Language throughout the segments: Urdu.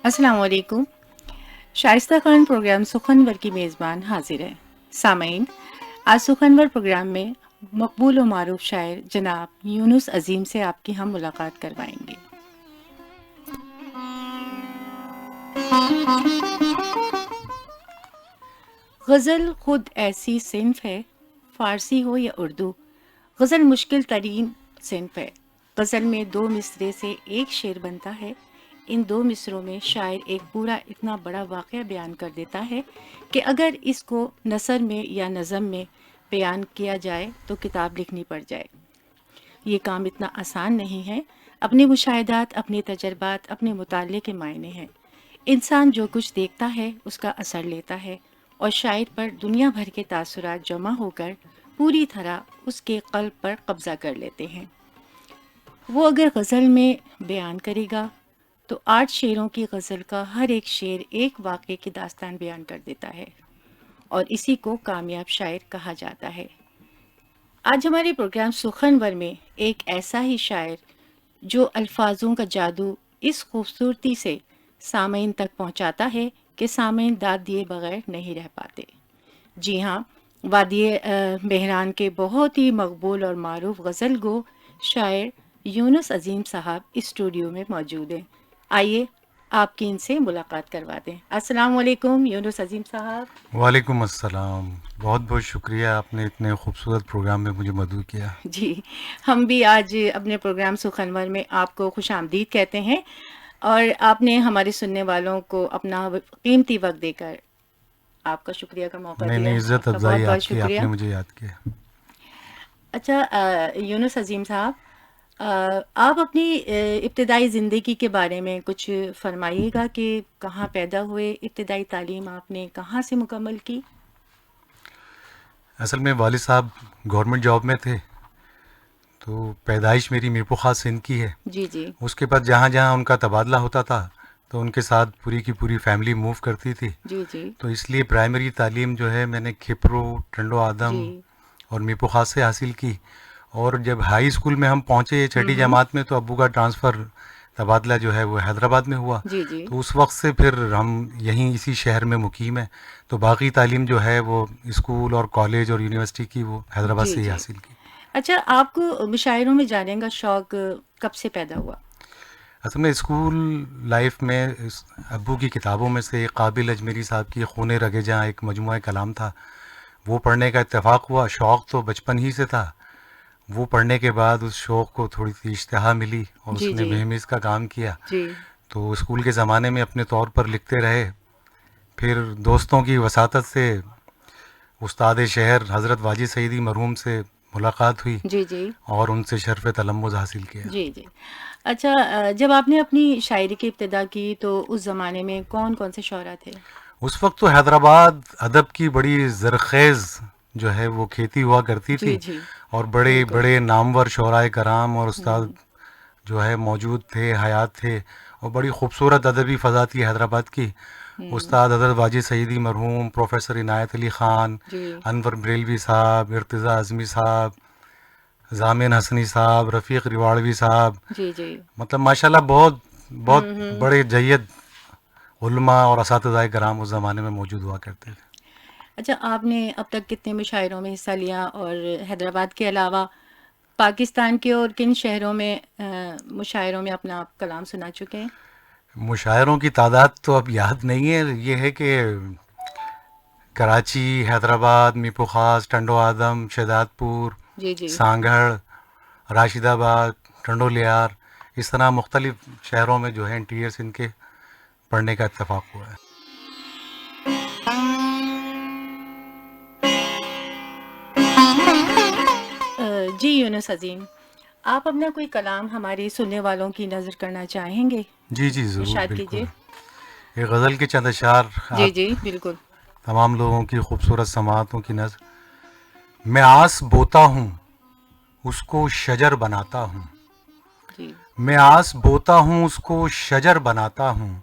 السلام علیکم. شائستہ خان پروگرام سخنور کی میزبان حاضر ہے. سامعین، آج سخنور پروگرام میں مقبول و معروف شاعر جناب یونس عظیم سے آپ کی ہم ملاقات کروائیں گے. غزل خود ایسی صنف ہے، فارسی ہو یا اردو، غزل مشکل ترین صنف ہے. غزل میں دو مصرے سے ایک شعر بنتا ہے. ان دو مصروں میں شاعر ایک پورا اتنا بڑا واقعہ بیان کر دیتا ہے کہ اگر اس کو نثر میں یا نظم میں بیان کیا جائے تو کتاب لکھنی پڑ جائے. یہ کام اتنا آسان نہیں ہے. اپنے مشاہدات، اپنے تجربات، اپنے مطالعے کے معنی ہیں. انسان جو کچھ دیکھتا ہے اس کا اثر لیتا ہے، اور شاعر پر دنیا بھر کے تاثرات جمع ہو کر پوری طرح اس کے قلب پر قبضہ کر لیتے ہیں. وہ اگر غزل میں بیان کرے گا تو 8 شعروں کی غزل کا ہر ایک شعر ایک واقعے کی داستان بیان کر دیتا ہے، اور اسی کو کامیاب شاعر کہا جاتا ہے. آج ہمارے پروگرام سخنور میں ایک ایسا ہی شاعر جو الفاظوں کا جادو اس خوبصورتی سے سامعین تک پہنچاتا ہے کہ سامعین داد دیے بغیر نہیں رہ پاتے. جی ہاں، وادی بحران کے بہت ہی مقبول اور معروف غزل گو شاعر یونس عظیم صاحب اسٹوڈیو میں موجود ہیں. آئیے آپ کی ان سے ملاقات کروا دیں. السلام علیکم یونس عظیم صاحب. وعلیکم السلام. بہت بہت شکریہ، آپ نے اتنے خوبصورت پروگرام میں مجھے مدعو کیا. جی، ہم بھی آج اپنے پروگرام سخنور میں آپ کو خوش آمدید کہتے ہیں، اور آپ نے ہمارے سننے والوں کو اپنا قیمتی وقت دے کر آپ کا شکریہ کا موقع نہیں دیا. نہیں، عزت آپ کا بہت افزائی بہت آپ کی، آپ شکریہ. نے مجھے یاد کیا. اچھا یونس عظیم صاحب، آپ اپنی ابتدائی زندگی کے بارے میں کچھ فرمائیے گا کہ کہاں پیدا ہوئے، ابتدائی تعلیم آپ نے کہاں سے مکمل کی؟ اصل میں والد صاحب گورنمنٹ جاب میں تھے، تو پیدائش میری میرپور خاص سندھ کی ہے. جی جی اس کے بعد جہاں جہاں ان کا تبادلہ ہوتا تھا تو ان کے ساتھ پوری کی پوری فیملی موو کرتی تھی. جی جی تو اس لیے پرائمری تعلیم جو ہے میں نے کھپرو، ٹنڈو آدم جی. اور میرپور خاص سے حاصل کی. اور جب ہائی اسکول میں ہم پہنچے چھٹی جماعت میں تو ابو کا ٹرانسفر، تبادلہ جو ہے وہ حیدرآباد میں ہوا. جی جی. تو اس وقت سے پھر ہم یہیں اسی شہر میں مقیم ہیں. تو باقی تعلیم جو ہے وہ اسکول اور کالج اور یونیورسٹی کی وہ حیدرآباد جی سے ہی جی. حاصل کی. اچھا، آپ کو مشاعروں میں جانے کا شوق کب سے پیدا ہوا؟ اصل میں اسکول لائف میں ابو کی کتابوں میں سے ایک قابل اجمیری صاحب کی خون رگے جہاں ایک مجموعہ کلام تھا، وہ پڑھنے کا اتفاق ہوا. شوق تو بچپن ہی سے تھا. وہ پڑھنے کے بعد اس شوق کو تھوڑی سی اشتہا ملی اور جی اس نے جی مہمز کا کام کیا. جی تو اسکول کے زمانے میں اپنے طور پر لکھتے رہے. پھر دوستوں کی وساطت سے استاد شہر حضرت واجد سعیدی مرحوم سے ملاقات ہوئی جی جی اور ان سے شرف تلمذ حاصل کیا. جی جی. اچھا، جب آپ نے اپنی شاعری کی ابتدا کی تو اس زمانے میں کون کون سے شعراء تھے؟ اس وقت تو حیدرآباد ادب کی بڑی زرخیز جو ہے وہ کھیتی ہوا کرتی جی تھی، جی اور بڑے بالکل. بڑے نامور شعراء کرام اور استاد ہوں. جو ہے موجود تھے، حیات تھے، اور بڑی خوبصورت ادبی فضا تھی حیدرآباد کی. ہوں. استاد حضرت واجد سعیدی مرحوم، پروفیسر عنایت علی خان، جی انور بریلوی صاحب، ارتضیٰ اعظمی صاحب، ضامن حسنی صاحب، رفیق ریواڑوی صاحب، جی جی. مطلب ماشاءاللہ بہت بہت ہوں. بڑے جید علماء اور اساتذہ کرام اس زمانے میں موجود ہوا کرتے تھے. اچھا، آپ نے اب تک کتنے مشاعروں میں حصہ لیا، اور حیدرآباد کے علاوہ پاکستان کے اور کن شہروں میں مشاعروں میں اپنا آپ کلام سنا چکے ہیں؟ مشاعروں کی تعداد تو اب یاد نہیں ہے. یہ ہے کہ کراچی، حیدرآباد، میرپور خاص، ٹنڈو آدم، شہزاد پور، جی جی. سانگھڑ، راشد آباد، ٹنڈو لیار، اس طرح مختلف شہروں میں جو ہے انٹیریئر سندھ کے پڑھنے کا اتفاق ہوا ہے. جی یونس عظیم، آپ اپنا کوئی کلام ہمارے سننے والوں کی نظر کرنا چاہیں گے؟ جی جی ضرور، ارشاد بالکل. کیجیے. ایک غزل کے چند اشعار جی آپ جی بالکل. تمام لوگوں کی خوبصورت سماعتوں کی نظر. میں آس بوتا ہوں اس کو شجر بناتا ہوں، جی میں آس بوتا ہوں اس کو شجر بناتا ہوں،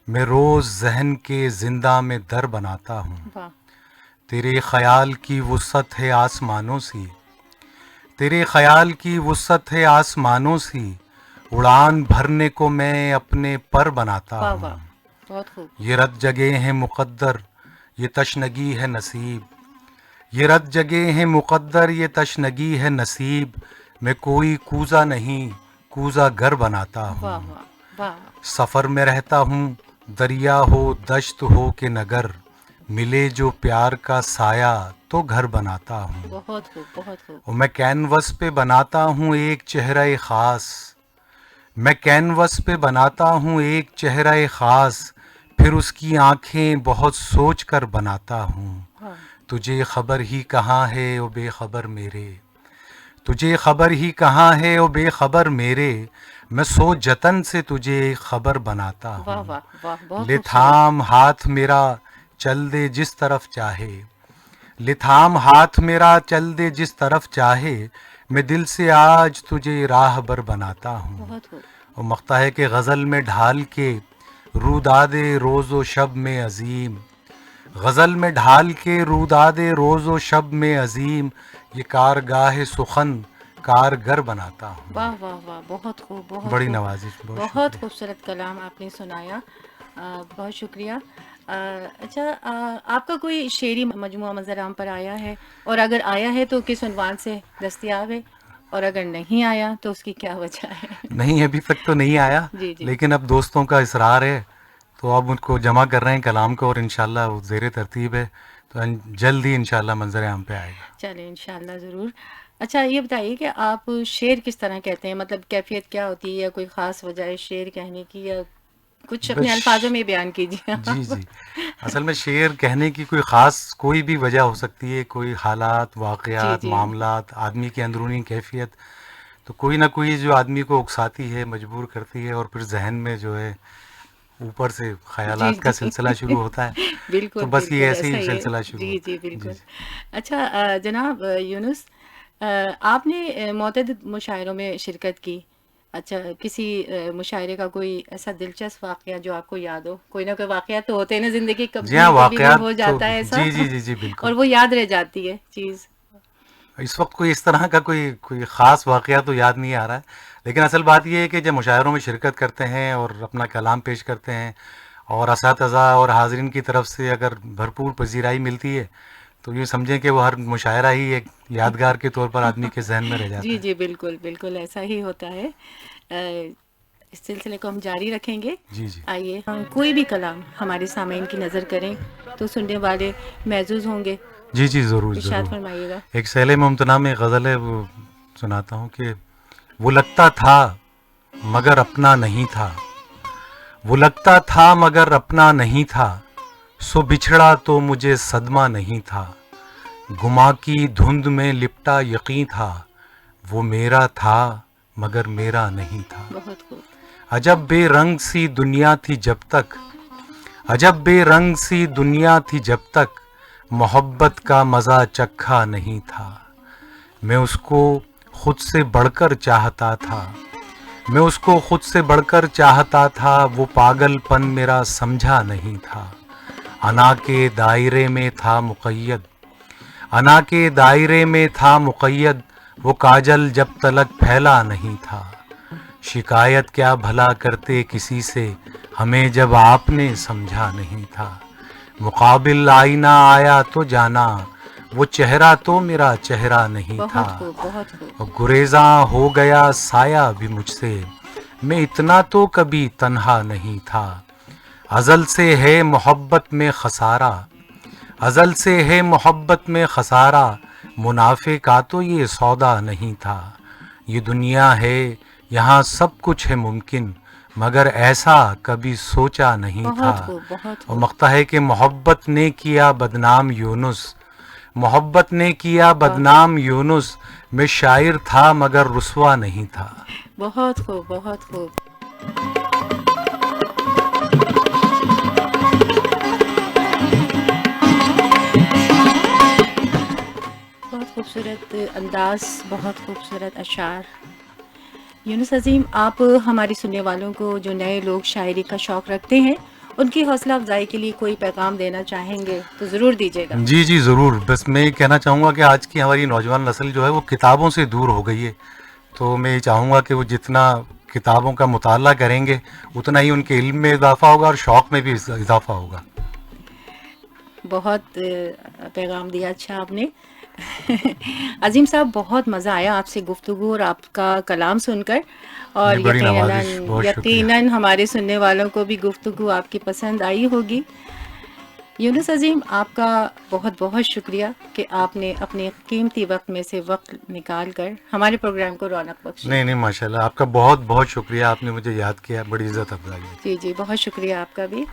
میں روز ذہن کے زندہ میں در بناتا ہوں. واہ. تیرے خیال کی وسعت ہے آسمانوں سی، تیرے خیال کی وسعت ہے آسمانوں سی، اڑان بھرنے کو میں اپنے پر بناتا واہ ہوں. واہ، بہت خوب. یہ رت جگے ہیں مقدر، یہ تشنگی ہے نصیب. یہ رت جگے ہیں مقدر، یہ تشنگی ہے نصیب. میں کوئی کوزہ نہیں، کوزہ گر بناتا ہوں. واہ واہ واہ. سفر میں رہتا ہوں، دریا ہو دشت ہو کہ نگر، ملے جو پیار کا سایہ تو گھر بناتا ہوں. بہت خوب بہت خوب. اور میں کینوس پہ بناتا ہوں ایک چہرہ خاص. میں کینوس پہ بناتا ہوں ایک چہرہ خاص، پھر اس کی آنکھیں بہت سوچ کر بناتا ہوں. ہاں. تجھے خبر ہی کہاں ہے او بے خبر میرے، تجھے خبر ہی کہاں ہے او بے خبر میرے، میں سو جتن سے تجھے خبر بناتا واہ ہوں. واہ واہ، بہت لے خوبصورت. تھام ہاتھ میرا چل دے جس طرف چاہے، لے تھام ہاتھ میرا چل دے جس طرف چاہے، میں دل سے آج تجھے راہ بر بناتا ہوں. بہت خوب. اور مقطع ہے کہ غزل میں ڈھال کے روداد روز و شب میں عظیم، غزل میں ڈھال کے روداد روز و شب میں عظیم، یہ کارگاہ سخن کارگر بناتا ہوں. واہ واہ واہ، بہت خوب بہت بڑی خوب. نوازش، بہت بہت شکریہ. خوبصورت کلام آپ نے سنایا. بہت شکریہ. اچھا، آپ کا کوئی شعری مجموعہ منظر عام پر آیا ہے؟ اور اگر آیا ہے تو کس عنوان سے دستیاب ہے؟ اور اگر نہیں آیا تو اس کی کیا وجہ ہے؟ نہیں ابھی تک تو نہیں آیا، جی جی. لیکن اب دوستوں کا اصرار ہے تو اب ان کو جمع کر رہے ہیں کلام کو، اور انشاءاللہ وہ زیر ترتیب ہے تو جلد ہی انشاءاللہ منظر عام پہ آئے گا. چلیں انشاءاللہ ضرور. اچھا یہ بتائیے کہ آپ شعر کس طرح کہتے ہیں؟ مطلب کیفیت کیا ہوتی ہے، یا کوئی خاص وجہ ہے شعر کہنے کی، یا کچھ اپنے الفاظوں میں بیان کیجیے. جی جی، اصل میں شعر کہنے کی کوئی خاص کوئی بھی وجہ ہو سکتی ہے، کوئی حالات، جی واقعات، جی معاملات، آدمی کی اندرونی کیفیت، تو کوئی نہ کوئی جو آدمی کو اکساتی ہے، مجبور کرتی ہے، اور پھر ذہن میں جو ہے اوپر سے جی خیالات کا جی. سلسلہ شروع ہوتا ہے. تو بالکل بس یہ بالکل ایسے ایسا ہی ہی ہے. سلسلہ شروع جی ہوتا جی ہے. جی بالکل. جی. اچھا جناب یونس، آپ نے متعدد مشاعروں میں شرکت کی. اچھا، کسی مشاعرے کا کوئی ایسا دلچسپ واقعہ جو آپ کو یاد ہو؟ کوئی نہ کوئی واقعہ تو ہوتے ہیں نا زندگی، جی ہاں، کبھی کبھی بھی واقعات ہو تو جاتا ہے ایسا جی جی جی جی بالکل. اور وہ یاد رہ جاتی ہے چیز. اس وقت کوئی اس طرح کا کوئی خاص واقعہ تو یاد نہیں آ رہا ہے، لیکن اصل بات یہ ہے کہ جب مشاعروں میں شرکت کرتے ہیں اور اپنا کلام پیش کرتے ہیں، اور اساتذہ اور حاضرین کی طرف سے اگر بھرپور پذیرائی ملتی ہے، تو یہ سمجھیں کہ وہ ہر مشاعرہ ہی ایک یادگار کے طور پر آدمی کے ذہن میں رہ جی جاتا ہے. جی بالکل بالکل ایسا ہی ہوتا ہے. اس سلسلے کو ہم جاری رکھیں گے. جی جی آئیے ہم کوئی بھی کلام ہمارے سامعین کی نظر کریں تو سننے والے محظوظ ہوں گے. جی جی ضرور ارشاد ضرور. فرمائیے گا. ایک سیل ممتنع میں غزل ہے، وہ سناتا ہوں کہ وہ لگتا تھا مگر اپنا نہیں تھا، وہ لگتا تھا مگر اپنا نہیں تھا، سو بچھڑا تو مجھے صدمہ نہیں تھا، گما کی دھند میں لپٹا یقین تھا، وہ میرا تھا مگر میرا نہیں تھا. بہت خوب. عجب بے رنگ سی دنیا تھی جب تک، عجب بے رنگ سی دنیا تھی جب تک، محبت کا مزہ چکھا نہیں تھا. میں اس کو خود سے بڑھ کر چاہتا تھا، میں اس کو خود سے بڑھ کر چاہتا تھا، وہ پاگل پن میرا سمجھا نہیں تھا. انا کے دائرے میں تھا مقید، انا کے دائرے میں تھا مقید، وہ کاجل جب تلک پھیلا نہیں تھا. شکایت کیا بھلا کرتے کسی سے، ہمیں جب آپ نے سمجھا نہیں تھا. مقابل آئینہ آیا تو جانا، وہ چہرہ تو میرا چہرہ نہیں تھا. بہت خوب بہت خوب. اور گریزاں ہو گیا سایہ بھی مجھ سے، میں اتنا تو کبھی تنہا نہیں تھا. ازل سے ہے محبت میں خسارہ، ازل سے ہے محبت میں خسارہ، منافع کا تو یہ سودا نہیں تھا. یہ دنیا ہے یہاں سب کچھ ہے ممکن، مگر ایسا کبھی سوچا نہیں تھا. بہت خوب بہت اور خوب. مقطع ہے کہ محبت نے کیا بدنام یونس، محبت نے کیا بدنام یونس، میں شاعر تھا مگر رسوا نہیں تھا. بہت خوب بہت خوب. بہت خوبصورت انداز، بہت خوبصورت اشعار. یونس عظیم، آپ ہمارے سننے والوں کو، جو نئے لوگ شاعری کا شوق رکھتے ہیں، ان کی حوصلہ افزائی کے لیے کوئی پیغام دینا چاہیں گے تو ضرور دیجیے گا. جی جی ضرور. بس میں یہ کہنا چاہوں گا کہ آج کی ہماری نوجوان نسل جو ہے وہ کتابوں سے دور ہو گئی ہے. تو میں یہ چاہوں گا کہ وہ جتنا کتابوں کا مطالعہ کریں گے اتنا ہی ان کے علم میں اضافہ ہوگا اور شوق میں بھی اضافہ ہوگا. بہت پیغام دیا اچھا آپ نے. عظیم صاحب بہت مزہ آیا آپ سے گفتگو اور آپ کا کلام سن کر, اور جی بڑی نوازش, بہت شکریہ. یقیناً ہمارے سننے والوں کو بھی گفتگو آپ کی پسند آئی ہوگی. یونس عظیم, آپ کا بہت بہت شکریہ کہ آپ نے اپنے قیمتی وقت میں سے وقت نکال کر ہمارے پروگرام کو رونق بخشی. نہیں نہیں ماشاء اللہ, آپ کا بہت بہت شکریہ, آپ نے مجھے یاد کیا, بڑی عزت افزائی ہے. جی جی, بہت شکریہ آپ کا بھی.